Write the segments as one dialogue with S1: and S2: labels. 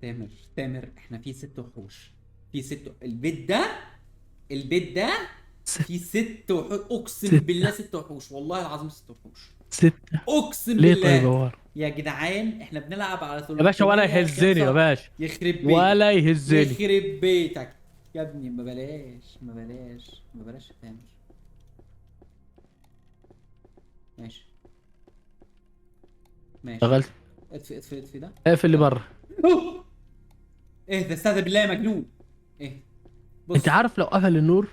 S1: تامر تامر، احنا في 6 وحوش. في البيت ده
S2: ست
S1: في 6 وحوش، اقسم بالله
S2: ستة
S1: 6 وحوش، والله العظيم 6 وحوش.
S2: ستة.
S1: اقسم
S2: ليه طيب يا
S1: بالله.
S2: وار؟
S1: يا جدعان احنا بنلعب على
S2: يا باشا ولا يهزني يا
S1: 305.
S2: باشا،
S1: يخرب بيتك.
S2: ولا يهزني.
S1: يخرب بيتك. يا ابني ما بلاش ما بلاش ما بلاش يا تامر. ماشي. ماشي.
S2: شغلت.
S1: اطفي اطفي اطفي ده.
S2: اقفل اللي
S1: يلا.
S2: بره.
S1: أوه. اهدى استهدى بالله يا مجنون. اهدى.
S2: انت
S1: بص.
S2: عارف لو قفل النور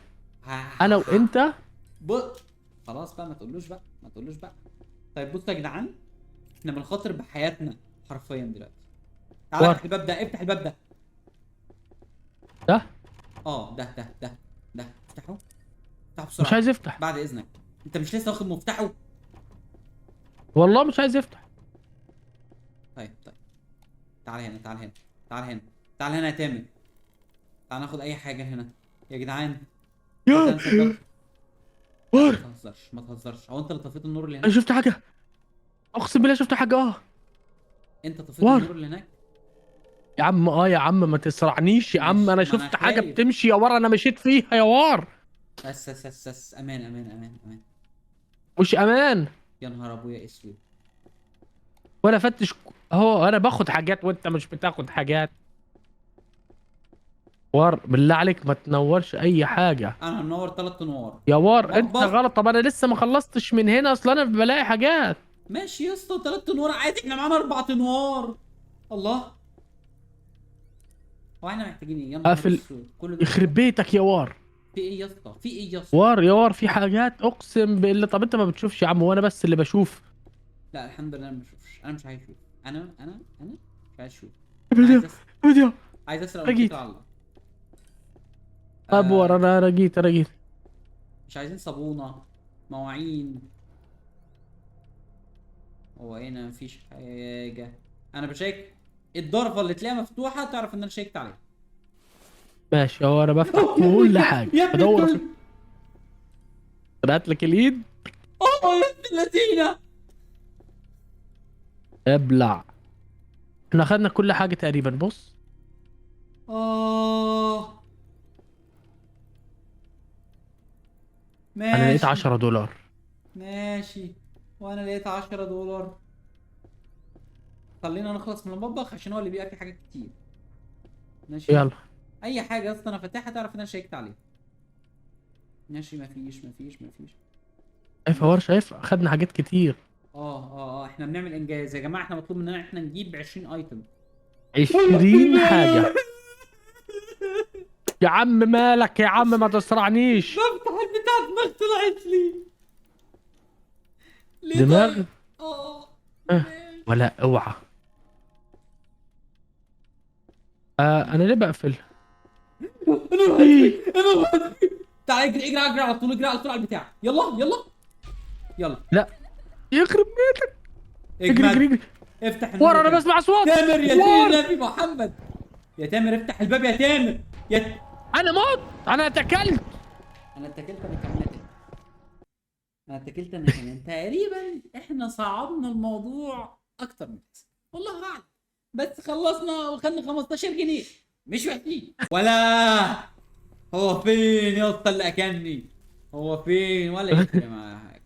S1: ها
S2: انا
S1: ها ها.
S2: وانت.
S1: بص. خلاص بقى، ما تقولوش بقى ما تقولوش بقى. طيب بصوا يا جدعان، احنا بنخاطر بحياتنا حرفيا دلوقتي. تعالى
S2: وار
S1: افتح الباب ده، افتح الباب ده.
S2: ده
S1: اه ده افتحه. افتحه
S2: مش
S1: بسرعه.
S2: عايز يفتح.
S1: بعد اذنك. انت مش لسه واخد مفتاحه؟
S2: والله مش عايز يفتح.
S1: طيب. تعال هنا تعال هنا. تعال هنا. تعال هنا يا تامر. تعال ناخد اي حاجه هنا. يا جدعان. تصدق
S2: يا
S1: انا صدقت. لا ما
S2: وار
S1: تهزرش ما تهزرش، هو انت اللي طفيت النور اللي
S2: انا
S1: هناك؟
S2: شفت حاجة، اقسم بالله شفت حاجة
S1: انت طفيت
S2: وار.
S1: النور اللي هناك؟
S2: يا عم يا عم ما تسرعنيش يا عم،
S1: ماشي،
S2: انا
S1: ما انا
S2: شفت حاجة
S1: خايف.
S2: بتمشي يا وار، انا مشيت فيها يا وار.
S1: بس امان امان امان امان.
S2: مش امان.
S1: يا نهار ابويا اسود.
S2: وانا فتش اهو، انا باخد حاجات وانت مش بتاخد حاجات. وار بالله عليك ما تنورش اي حاجة.
S1: انا هنور 3 انوار.
S2: يا وار انت
S1: مطبخ.
S2: غلط، طب انا لسه ما خلصتش من هنا اصلا، انا بلاقي حاجات.
S1: ماشي يا اسطى، 3 انوار عادي، احنا معانا 4 انوار. الله. هو احنا محتاجين ايه؟ يا نهار
S2: اقفل.
S1: اسود، كل دول كده؟
S2: يخرب بيتك يا وار.
S1: في ايه يا اسطى؟ في ايه يا اسطى؟
S2: وار يا وار في حاجات اقسم بالله، طب انت ما بتشوفش يا عم وانا بس اللي بشوف.
S1: لا الحمد لله انا ما بشوفش، انا مش عايز اشوف. انا مش عايز اشوف. انا
S2: فيديو فيديو.
S1: عايز اسرق
S2: رجيت.
S1: واتكل على الله.
S2: طب وار
S1: آه.
S2: انا رجيت.
S1: مش عايزين صابونه. مواعين. هو هنا مفيش حاجه. انا بشيك. الضرفه اللي تلاقيها مفتوحه تعرف ان انا شيكت عليها.
S2: ماشي يا وار انا بفتح كل حاجه
S1: يا ابن
S2: بدور في.
S1: الكلب.
S2: طلعت لك اليد.
S1: اوه يا ابن اللذينه.
S2: ابلع. احنا اخدنا كل حاجه تقريبا، بص.
S1: اه.
S2: انا لقيت
S1: ماشي.
S2: 10 دولار.
S1: ماشي. وانا لقيت 10 دولار. خلينا نخلص من المطبخ عشان هو اللي بيبقى فيه حاجات كتير. ماشي.
S2: يلا.
S1: اي حاجه اصلا انا فاتحها تعرف ان انا شيكت عليها. ماشي، مفيش.
S2: شايف يا وار،
S1: ماشي.
S2: شايف اخدنا حاجات كتير.
S1: احنا بنعمل انجاز يا جماعه، احنا مطلوب مننا احنا نجيب 20 ايتم.
S2: 20 حاجه. يا عم مالك يا عم ما تسرعنيش.
S1: بفتح البتاع دماغ طلعت لي. ليه
S2: دماغ.
S1: طيب؟ اه.
S2: أه.
S1: ماشي.
S2: ولا اوعى. انا ليه بقفل؟
S1: انا
S2: إيه.
S1: هطفي انا هطفي. تعال اجري اجري اجري على طول، اجري على طول على البتاع، يلا. يلا.
S2: لا يخرب بيتك. اجري اجري
S1: اجمد.
S2: اجري.
S1: افتح النور
S2: وار
S1: يا
S2: انا
S1: تامر.
S2: بسمع اصوات.
S1: تامر يا دين
S2: وار
S1: النبي محمد. يا تامر افتح الباب يا تامر.
S2: انا موت. انا اتكلت.
S1: انا اتكلت انا كمان تاني. انا اتكلت انا كمان تقريبا، احنا صعبنا الموضوع اكتر من كده. والله اعلم. بس خلصنا وخدنا 15 جنيه. مش وحشين ولا. هو فين يا اسطى اللي اكلني؟ هو فين؟ ولا يفرق معايا حاجه.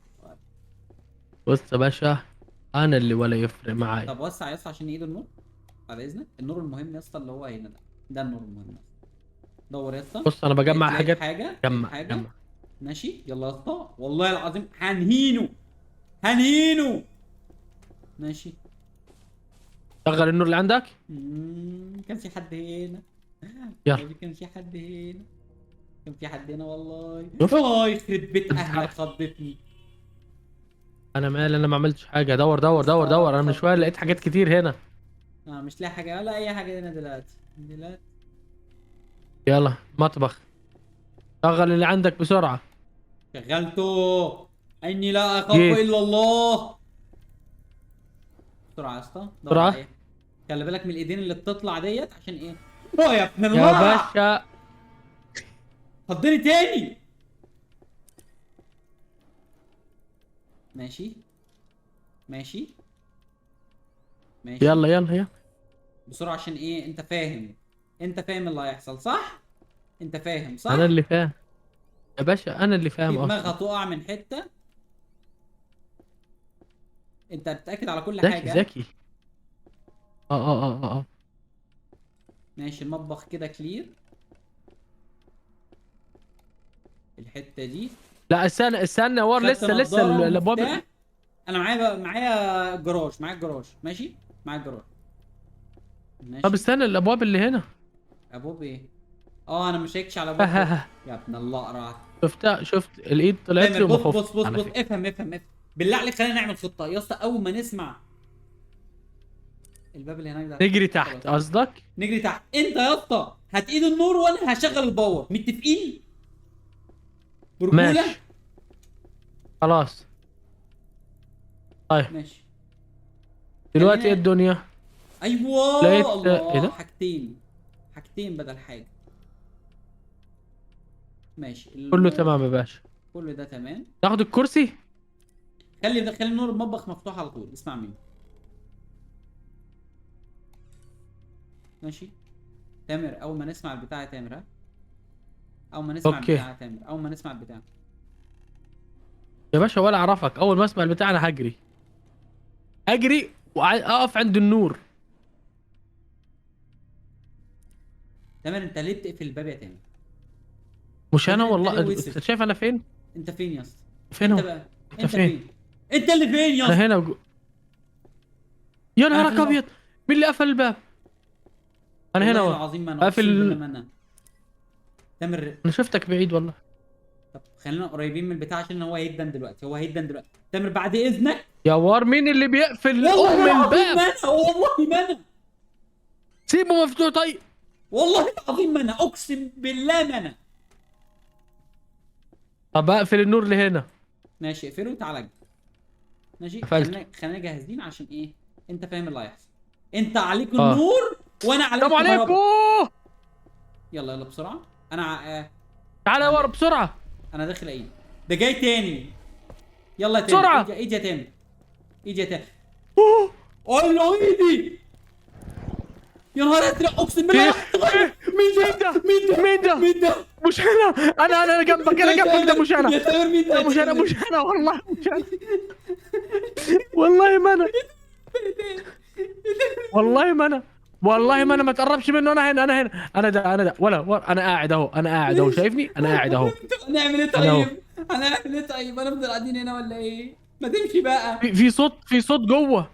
S2: بص يا باشا، انا اللي ولا يفرق معايا.
S1: طب وسع يا اسطى عشان ايد النور. بعد اذنك، النور المهم يا اسطى اللي هو هنا ده. ده النور المهم يا اسطى. دور يا اسطى.
S2: بص انا بجمع
S1: لقيت
S2: حاجات.
S1: حاجه، لقيت
S2: جمع
S1: حاجه.
S2: جمع.
S1: ماشي يلا يا اسطى، والله العظيم هنهينه. هنهينه. ماشي.
S2: شغل النور اللي عندك.
S1: كان في حد هنا.
S2: يلا.
S1: والله كان في حد هنا. كان في حد هنا والله.
S2: شوف.
S1: يخرب بيت
S2: انت
S1: اهلك
S2: عارف
S1: خضتني.
S2: انا مالي، انا ما عملتش حاجه. دور
S1: يا
S2: دور دور
S1: اسطى
S2: دور، انا من شويه لقيت
S1: خضتني يا
S2: حاجات
S1: اسطى.
S2: كتير هنا.
S1: مش لاقي حاجه ولا اي حاجه هنا دلوقتي.
S2: يلا مطبخ. شغل اللي عندك بسرعه.
S1: شغلته. اني لا اخاف
S2: جيت.
S1: الا الله. بسرعه يا اسطى، دور على
S2: بسرعه.
S1: ايه. خلي بالك من الايدين اللي بتطلع ديت عشان ايه. اه يا ابن
S2: يا
S1: الله.
S2: باشا.
S1: فضلي تاني. ماشي. ماشي. ماشي.
S2: يلا يلا يلا.
S1: بسرعه عشان ايه؟ انت فاهم، انت فاهم اللي هيحصل صح؟ انت فاهم صح؟
S2: انا اللي فاهم يا باشا، انا اللي
S1: في
S2: فاهم
S1: دماغ
S2: اصلا.
S1: هتقع من حته. انت بتاكد على كل
S2: ذكي
S1: حاجه.
S2: ذكي. اه.
S1: ماشي، المطبخ كده كلير. الحته دي.
S2: لا استنى استنى يا ور،
S1: خدت
S2: لسه
S1: نضاره
S2: الابواب.
S1: ومفتاح. انا معايا الجراج، معايا الجراج ماشي. معايا الجراج
S2: طب
S1: ماشي.
S2: استنى، الابواب اللي هنا.
S1: ابواب ايه؟ اه انا مش هيكش على ابواب فوق. يا ابن الله قرعت.
S2: شفتها، شفت الايد طلعت
S1: تامر
S2: لي وما
S1: بص بص
S2: خفت
S1: بص
S2: على
S1: بص،
S2: فكره.
S1: افهم. بالله عليك خلينا نعمل خطه يا اسطى. اول ما نسمع الباب اللي هناك ده
S2: نجري
S1: خلاص.
S2: تحت قصدك؟
S1: نجري تحت. انت يا اسطى هتقيد النور وانا هشغل الباور، متفقين؟ برجوله.
S2: ماشي خلاص. طيب
S1: ماشي.
S2: دلوقتي ايه
S1: خلينا.
S2: الدنيا؟
S1: ايوه
S2: لقيت ايه
S1: الله،
S2: ده؟
S1: حاجتين. حاجتين بدل حاجه. ماشي
S2: كله تمام يا باشا.
S1: كل ده تمام.
S2: تاخد الكرسي.
S1: خلي نور المطبخ مفتوح على طول، اسمع مني. ماشي. تامر اول ما نسمع البتاع يا تامر، ها؟ اول ما نسمع
S2: اوكي
S1: البتاع يا تامر، اول ما نسمع البتاع.
S2: يا باشا، ولا اعرفك، اول ما اسمع البتاع انا هجري. اجري واقف عند النور.
S1: تامر انت ليه بتقفل الباب يا تامر؟
S2: مش انا
S1: تامر انت
S2: والله،
S1: ليه
S2: انت
S1: وسخ؟
S2: شايف انا فين؟
S1: انت فين يا اسطى؟
S2: فين
S1: انت
S2: هو؟
S1: بقى.
S2: انت
S1: انت
S2: فين؟
S1: فين؟ انت اللي فين يا
S2: انا
S1: اسطى؟
S2: هنا يا
S1: انا في
S2: نهارك ابيض، مين اللي قفل الباب؟ انا هنا
S1: والله
S2: اهو.
S1: العظيم ما انا اقسم بالله
S2: قافل.
S1: ما انا. تامر.
S2: انا شفتك بعيد والله.
S1: طب خلينا قريبين من البتاع عشان هو هيدن دلوقتي، هو هيدن دلوقتي. تامر بعد اذنك.
S2: يا وار، مين اللي بيقفل
S1: والله
S2: ام
S1: العظيم ما
S2: الباب؟
S1: انا، والله ما انا.
S2: سيبه مفتوح طيب.
S1: والله العظيم ما انا، اقسم بالله ما انا.
S2: طب اقفل النور اللي هنا.
S1: ماشي اقفله وتعالى اجي. ماشي
S2: قفلته.
S1: خلينا جاهزين عشان ايه؟ انت فاهم اللي هيحصل. انت عليك
S2: اه.
S1: النور وانا عليك
S2: السلام عليكم.
S1: الكهرباء. يلا بسرعه. انا
S2: تعالى يا ور
S1: انا
S2: بسرعه.
S1: انا داخل ايه؟ ده جاي تاني. يلا يا تامر،
S2: بسرعه.
S1: ايدي يا تامر. ايدي يا تامر.
S2: أوه.
S1: الله ايدي. يا نهار ازرق، اقسم بالله
S2: ايه
S1: راح تغير.
S2: مين ده؟
S1: مين ده؟
S2: مين ده؟
S1: مين ده؟
S2: مش انا، انا جنبك، انا
S1: يا
S2: جنبك، ده
S1: تامر
S2: مش انا.
S1: يا تامر مين ده
S2: لا
S1: يا
S2: مش انا،
S1: تامر؟
S2: مش انا والله، مش انا. والله ما انا. والله ما انا. والله ما انا، ما تقربش منه. انا هنا، انا هنا، انا ده ولا انا قاعد اهو، انا قاعد اهو، شايفني انا قاعد اهو.
S1: هنعمل ايه
S2: انا اهو.
S1: طيب؟ هنعمل ايه طيب؟ هنفضل قاعدين هنا ولا ايه؟ ما تمشي بقى.
S2: في صوت جوه.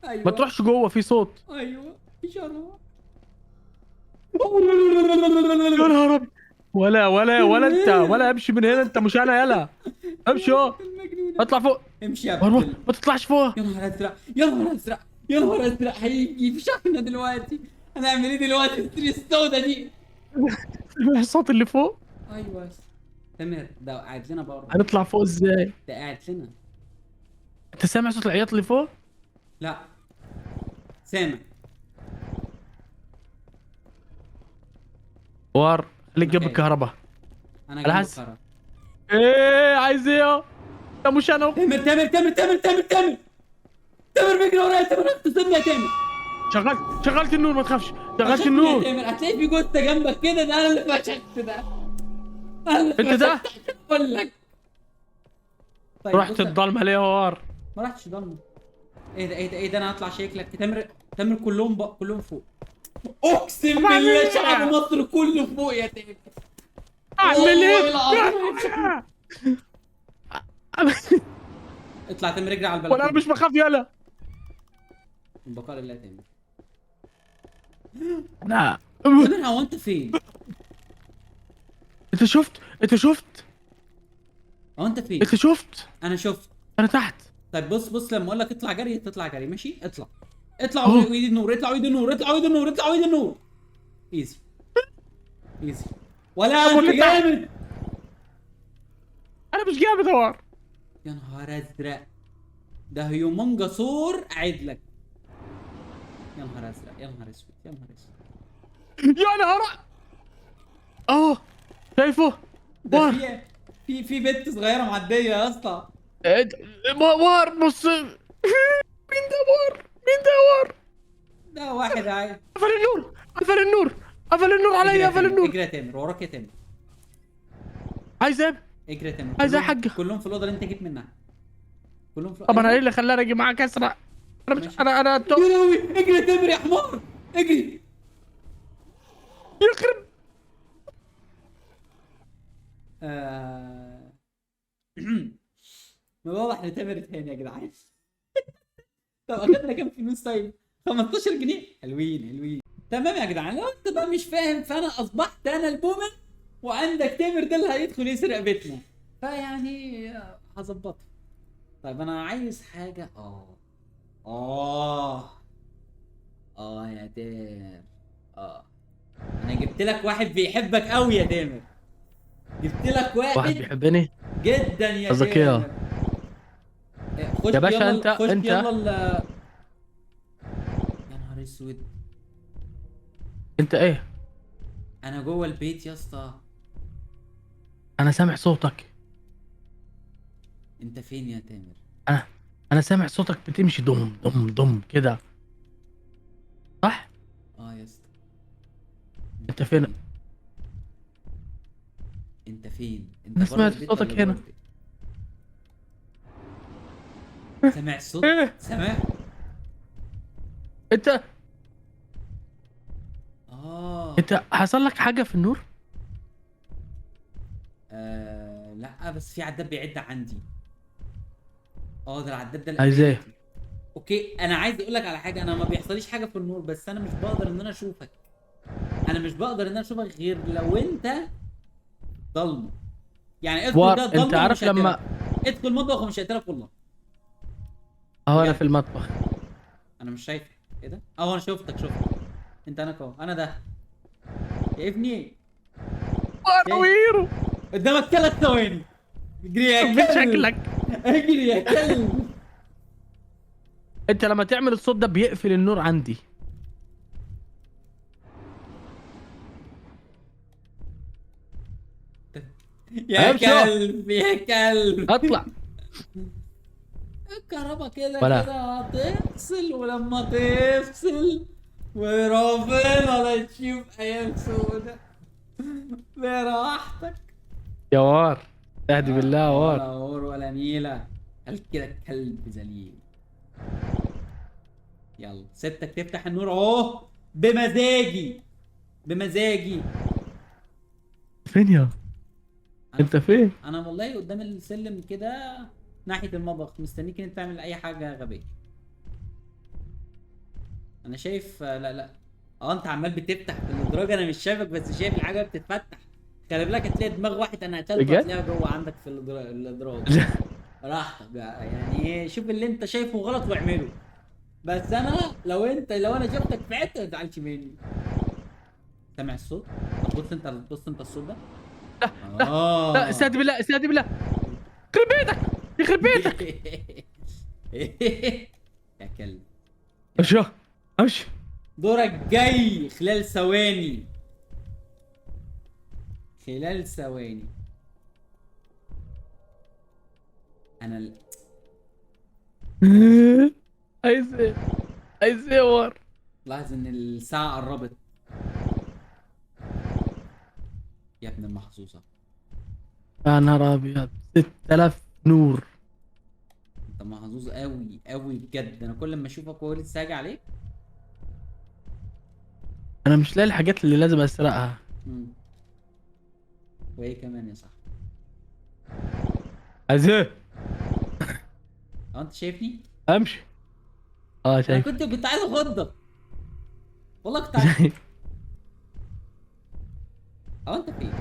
S2: ما
S1: ايوه
S2: تروحش جوه، في صوت.
S1: ايوه اشاره.
S2: يا نهار ابيض. ولا انت، ولا امشي من هنا، انت مش انا، يلا امشي اهو.
S1: المجنونه.
S2: اطلع فوق.
S1: امشي يا
S2: والله
S1: ابن.
S2: ما تطلعش فوق.
S1: يا نهار ازرق، يا نهار ازرق، يا نهار ازرق، هيجي يفشخنا دلوقتي. هنعمل ايه دلوقتي الستري السودا دي؟
S2: الصوت اللي فوق.
S1: ايوه. تامر ده قاعد لنا بره.
S2: هنطلع فوق ازاي؟
S1: ده قاعد لنا.
S2: انت سامع صوت العياط اللي فوق؟
S1: لا. سامع.
S2: وار، خليك
S1: انا
S2: جنب
S1: خايف.
S2: الكهرباء.
S1: انا
S2: على
S1: جنب
S2: حس.
S1: الكهرباء.
S2: ايه عايز ايه؟ ده مش انا.
S1: تامر. تامر بيجري ورايا. تامر اتصلني يا تامر.
S2: شغلت النور، ما تخافش. شغلت
S1: فشخني يا
S2: النور.
S1: تامر، هتلاقي في جثه جنبك كده. ده انا اللي فشخت ده. انا اللي
S2: انت ده؟
S1: فشخت عشان اقول لك. طيب
S2: رحت
S1: بص.
S2: الضلمه ليه يا وار؟
S1: ما رحتش ضلمه. ايه ده انا هطلع شكلك تامر. كلهم فوق. اقسم
S2: طب اعمل
S1: بالله شعب
S2: ايه؟
S1: مصر كله فوق يا تامر.
S2: اعمل
S1: والله
S2: ايه؟
S1: العظيم. اطلع تامر، اجري على
S2: ولا انا
S1: البلكونه.
S2: مش بخاف، يلا.
S1: البقاء لله. تامر.
S2: لا.
S1: تامر هو انت فين؟
S2: انت شفت
S1: هو انت فين؟
S2: انت شفت.
S1: انا شفت.
S2: انا تحت.
S1: طيب بص لما اقول لك اطلع جري تطلع جري ماشي. اطلع
S2: اهو.
S1: وايد النور. اطلع وايد النور. ايزي. ولا
S2: طب
S1: انت
S2: واللي تحت؟
S1: جامد.
S2: انا مش جامد يا وار.
S1: يا نهار ازرق. ده هيومنجا سور قاعد لك. يا نهار ازرق، يا نهار اسود، يا نهار اسود.
S2: يا نهار. اه شايفه.
S1: ده
S2: وار.
S1: في بنت صغيره معديه يا اسطى.
S2: وار بص. مين ده وار؟ مين ده وار؟
S1: ده واحد عايز.
S2: قفل النور، قفل النور، قفل النور
S1: اجري
S2: علي،
S1: يا
S2: قفل
S1: تامر،
S2: النور.
S1: اجري يا تامر، وراك يا تامر.
S2: عايز ايه؟
S1: اجري يا تامر،
S2: عايز ايه يا
S1: كلهم
S2: حاجه؟
S1: كلهم في الاوضه اللي انت جيت منها. كلهم في
S2: طب انا ايه
S1: ايوه.
S2: اللي خلاني اجي معاك اسرع؟ انا مش
S1: ماشي.
S2: انا
S1: يا لهوي، اجري يا تامر يا حمار، اجري.
S2: يخرب.
S1: آه... واضح ان تامر تاني يا جدعان. طب اخدنا كام فلوس طيب؟ 15 جنيه، حلوين حلوين. تمام يا جدعان، لو انت بقى مش فاهم فانا اصبحت انا البومن، وعندك تامر ده اللي هيدخل يسرق بيتنا، فيعني هظبطها. طيب انا عايز حاجه. اه يا تامر. اه انا جبت لك واحد بيحبك قوي يا تامر. جبت لك
S2: واحد
S1: واحد
S2: بيحبني؟
S1: جدا يا
S2: قصدك ايه؟
S1: تامر. خش
S2: يا باشا انت
S1: يلا، خش
S2: انت
S1: يلا يا نهار اسود.
S2: انت ايه؟
S1: انا جوه البيت يا اسطى.
S2: انا سامع صوتك.
S1: انت فين يا تامر؟
S2: انا انا سامع صوتك بتمشي دم دم دم كده، صح؟
S1: اه يا اسطى.
S2: انت
S1: انت
S2: فين؟
S1: فين؟ انت فين؟ انت
S2: انا
S1: بره
S2: سمعت
S1: البيت ولا
S2: صوتك
S1: جوه
S2: هنا.
S1: البيت؟ سامع الصوت؟
S2: ايه؟
S1: سامع.
S2: انت
S1: اه.
S2: انت حصل لك حاجه في النور؟
S1: لا بس في عداد بيعد عندي. ده العداد ده
S2: عايز ايه؟
S1: الاساسي. اوكي، انا عايز اقول لك على حاجه. انا ما بيحصليش حاجه في النور، بس انا مش بقدر ان انا اشوفك. انا مش بقدر ان انا اشوفك غير لو انت ضلمه. يعني ادخل
S2: وار،
S1: كده
S2: انت
S1: ضلمه
S2: عارف
S1: ومش هقتلك.
S2: لما
S1: ادخل المطبخ ومش هقتلك والله.
S2: اهو انا في
S1: بجد.
S2: المطبخ.
S1: انا مش شايفك. ايه ده؟ انا شفتك. انت انا اهو، انا ده. شايفني؟ شايف؟
S2: ويرو.
S1: قدامك 3 ثواني. اجري يا
S2: بيت
S1: كلب.
S2: شكلك.
S1: اجري يا كلب.
S2: انت لما تعمل الصوت ده بيقفل النور عندي.
S1: يا
S2: امشي.
S1: كلب يا كلب.
S2: اطلع.
S1: الكهرباء كده
S2: ولا
S1: كده هتفصل، ولما تفصل وربنا لا تشوف ايام سودة براحتك.
S2: يا وار، اهدي بالله يا
S1: ولا
S2: وار.
S1: اور ولا نيلة. قال كده كلب ذليل. يلا سبتك تفتح النور اهو، بمزاجي. بمزاجي.
S2: فين يا؟
S1: انا
S2: انت فين؟
S1: انا والله قدام السلم كده، ناحية المطبخ، مستنيك انت تعمل اي حاجة غبية. انا شايف لا. انت عمال بتفتح في الادراج، انا مش شايفك بس شايف الحاجة بتتفتح. خلي بالك هتلاقي دماغ واحد انا قتلته
S2: بجد؟
S1: هتلاقيها جوه عندك في الادراج. براحتك بقى، يعني ايه، شوف اللي انت شايفه غلط واعمله. بس انا لو انا شفتك في حته ما تزعلش مني. سامع الصوت؟ طب بص انت الصوت ده.
S2: لا استهدي بالله، استهدي بالله. يخرب بيتك، يخرب بيتك.
S1: يا كلب.
S2: امشي،
S1: يلا.
S2: امشي.
S1: دورك جاي خلال ثواني. خلال ثواني. انا
S2: عايز ايه؟ عايز ايه يا وار؟
S1: لاحظ ان الساعة قربت. يا ابن المحظوظة.
S2: يا نهار ابيض، 6000 نور.
S1: انت محظوظ قوي قوي بجد. انا كل ما اشوفك وهو لسه هاجي عليك.
S2: انا مش لاقي الحاجات اللي لازم اسرقها.
S1: مم. وايه كمان يا صاحبي؟
S2: عايز ايه؟
S1: انت شايفني؟
S2: امشي. اه
S1: انا
S2: شايف.
S1: كنت عايز اخضك. والله كنت عايز.
S2: شايف.
S1: انت فين؟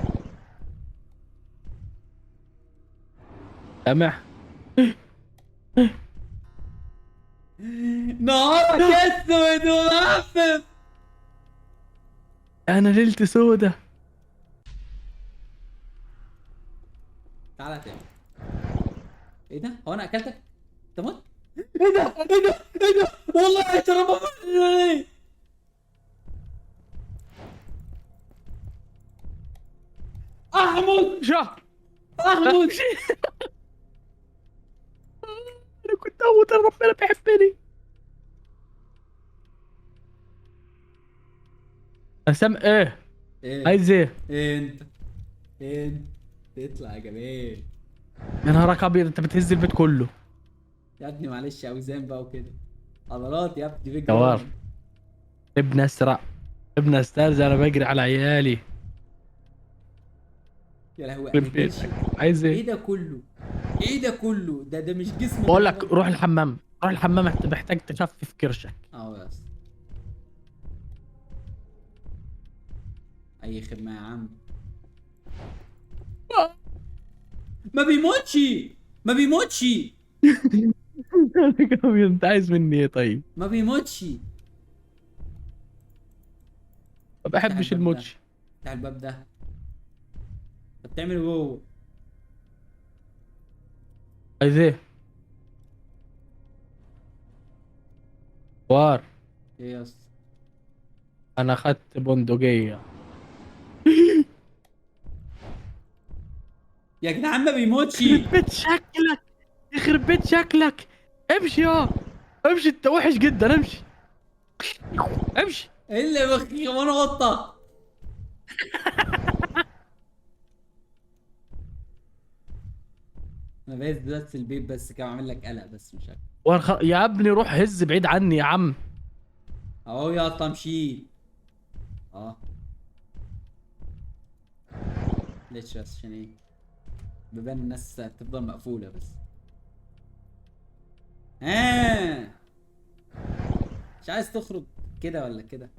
S2: سامع.
S1: نهارك اسود ومقفل.
S2: انا ليلتي سودة.
S1: تعالى تاني. ايه ده؟ هو انا اكلتك؟ انت مت؟ ايه ده؟ ايه ده؟ والله هيشربها مني. احمد.
S2: شهر.
S1: احمد.
S2: انا كنت اموت، ربنا بيحبني. اسم ايه؟
S1: ايه؟
S2: عايز ايه؟
S1: ايه انت؟ انت تطلع يا جمال.
S2: يا نهارك ابيض، انت بتهز البيت كله.
S1: يا ابني معلش، اوزان بقى وكده. عضلات يا ابني، بيج
S2: جوار،
S1: رامي.
S2: ابن اسرع، ابن استرزق، انا بجري على عيالي.
S1: يا لهوي انا
S2: يخرب
S1: جيش.
S2: بيتك، عايز ايه؟
S1: ايه ده كله؟ ايه ده كله؟ ده مش جسم
S2: بقول
S1: بني
S2: لك
S1: ادم.
S2: روح الحمام، روح الحمام، محتاج تخفف كرشك.
S1: اه يا اسطى. اي خدمه يا عم. ما بيموتش. ما بيموتش.
S2: انت عايز مني ايه طيب؟
S1: ما بيموتش.
S2: ما
S1: افتح
S2: بحبش
S1: الباب ده.
S2: الموتش.
S1: افتح الباب ده. انت بتعمل إيه جوه؟
S2: عايز ايه؟ وار،
S1: ايه يا اسطى؟
S2: انا اخدت بندقية.
S1: يا جدعان ما بيموتش.
S2: يخرب بيت شكلك، يخرب بيت شكلك. امشي يا، امشي، انت وحش جدا، امشي، امشي.
S1: ايه اللي بخي وانا قطه؟ انا بايز دلوقتي البيت بس كده، عامل لك قلق بس مش اكتر.
S2: يا ابني روح هز بعيد عني يا عم.
S1: اهو يا طمشي. اه. ليش بس عشان ايه؟ بيبان الناس تفضل مقفوله بس. ها. مش عايز تخرج كده ولا كده؟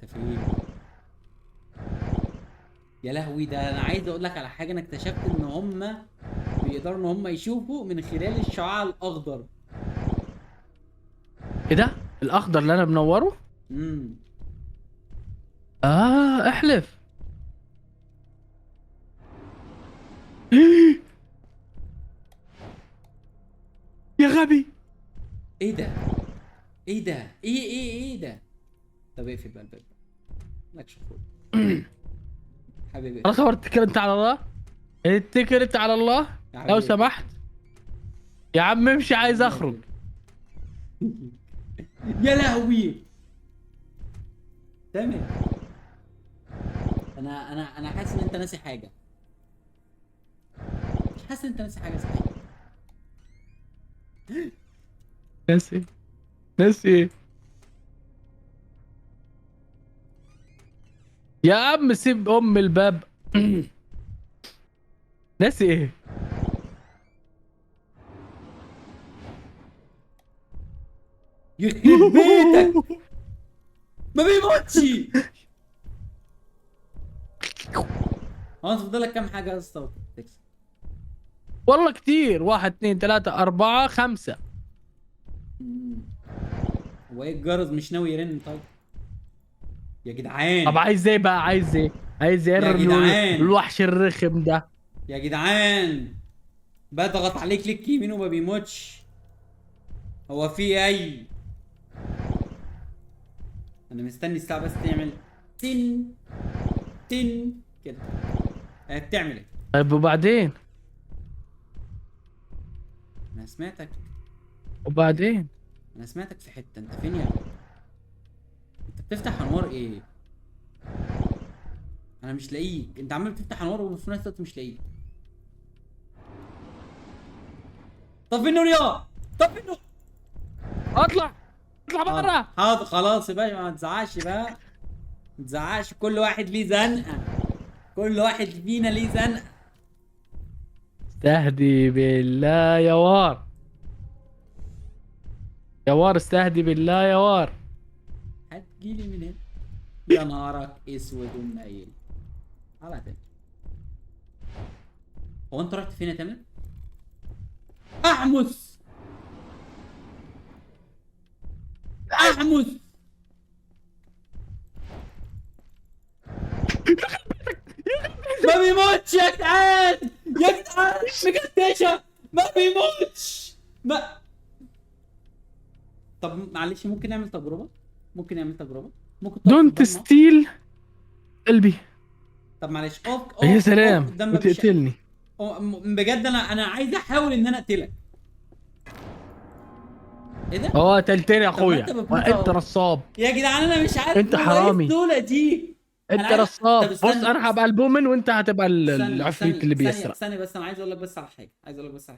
S1: انت فين؟ يا لهوي، ده انا عايز اقول لك على حاجه. انا اكتشفت ان هم بيقدروا ان هم يشوفوا من خلال الشعاع الاخضر.
S2: ايه ده الاخضر اللي انا منوره؟
S1: امم.
S2: اه احلف. يا غبي.
S1: ايه ده؟ ايه ده؟ ايه ده؟ طب اقفل بقى الباب. مالكش خروج. حبيبي
S2: انا
S1: اقفل.
S2: خبرت، اتكل انت على الله، اتكل انت على الله.
S1: يا
S2: لو
S1: حبيبي اقفل.
S2: سمحت يا عم امشي،
S1: يا
S2: عايز
S1: عم
S2: اخرج.
S1: اقفل. يا لهوي. تمام. انا حاسس ان انت ناسي حاجه. مش حاسس ان انت ناسي حاجه صحيح.
S2: ناسي، ناسي. يا عم سيب ام الباب. ناسي ايه؟
S1: يخرب بيتك. ما بيموتش. هو انت فاضل لك كام حاجه يا اسطى تكسب؟
S2: والله كتير، 1 2 3 4 5.
S1: هو ايه الجرس مش ناوي يرن طيب؟ يا
S2: طب
S1: جدعان.
S2: عايز ايه بقى؟ عايز ايه؟ عايز ايه
S1: يا جدعان.
S2: الوحش الرخم ده؟
S1: يا جدعان. بضغط عليه كليك يمين وما بيموتش. هو في اي؟ انا مستني الساعه بس تعمل تن تن كده. بتعمل ايه؟
S2: طيب وبعدين؟
S1: انا سمعتك.
S2: وبعدين؟
S1: انا سمعتك في حته. انت فين يا ابني؟ انت بتفتح انوار ايه؟ انا مش لاقيك. انت عمال بتفتح انوار وفي نفس الوقت مش لاقيك. طفي النور يا. طفي النور.
S2: اطلع، اطلع
S1: حاضر
S2: بره.
S1: حاضر خلاص يا باشا، ما تزعقش بقى. ما تزعقش، كل واحد ليه زنقه. كل واحد فينا ليه زنقه.
S2: استهدي بالله يا وار، يا وار استهدي بالله يا وار.
S1: هتجيلي من هنا. يا نهارك اسود ومنيل. على تاني. هو انت رحت فين يا تامر؟ احمس. احمس. ما بيموتش يا جدعان. يا جدعان مجدشه. ما بيموتش. ما. طب معلش، ممكن نعمل تجربه؟ ممكن نعمل تجربه؟ ممكن تقف في
S2: دونت
S1: الضلمه؟
S2: ستيل قلبي.
S1: طب معلش، اقف
S2: يا
S1: اقف اقف
S2: سلام
S1: قدام باب الشقه.
S2: وتقتلني.
S1: بجد انا عايز احاول ان انا اقتلك. ايه ده؟
S2: هو قتلتني يا
S1: طب ما انت
S2: اخويا،
S1: بتموت
S2: انت
S1: اهو.
S2: نصاب،
S1: يا جدعان انا مش عارف
S2: انت
S1: هو ايه
S2: حرامي،
S1: السهوله دي. انا
S2: انت
S1: عايز.
S2: نصاب.
S1: طب
S2: بص
S1: استنى
S2: انا هبقى البومن وانت هتبقى
S1: ثانيه
S2: العفريت اللي بيسرق.
S1: ثانيه بس انا عايز اقول لك بس على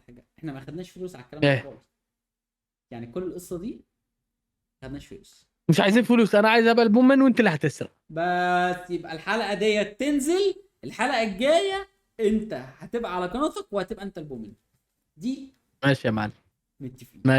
S1: حاجه، احنا ما خدناش فلوس على الكلام ده
S2: ايه؟
S1: خالص. يعني كل القصه دي ما خدناش فلوس.
S2: مش عايزين فلوس، انا عايز ابقى البومن وانت اللي هتسرق.
S1: بس يبقى الحلقه ديت تنزل الحلقه الجايه، انت هتبقى على قناتك وهتبقى انت البومين دي.
S2: ماشي يا معلم.
S1: متفقين.
S2: ماشي.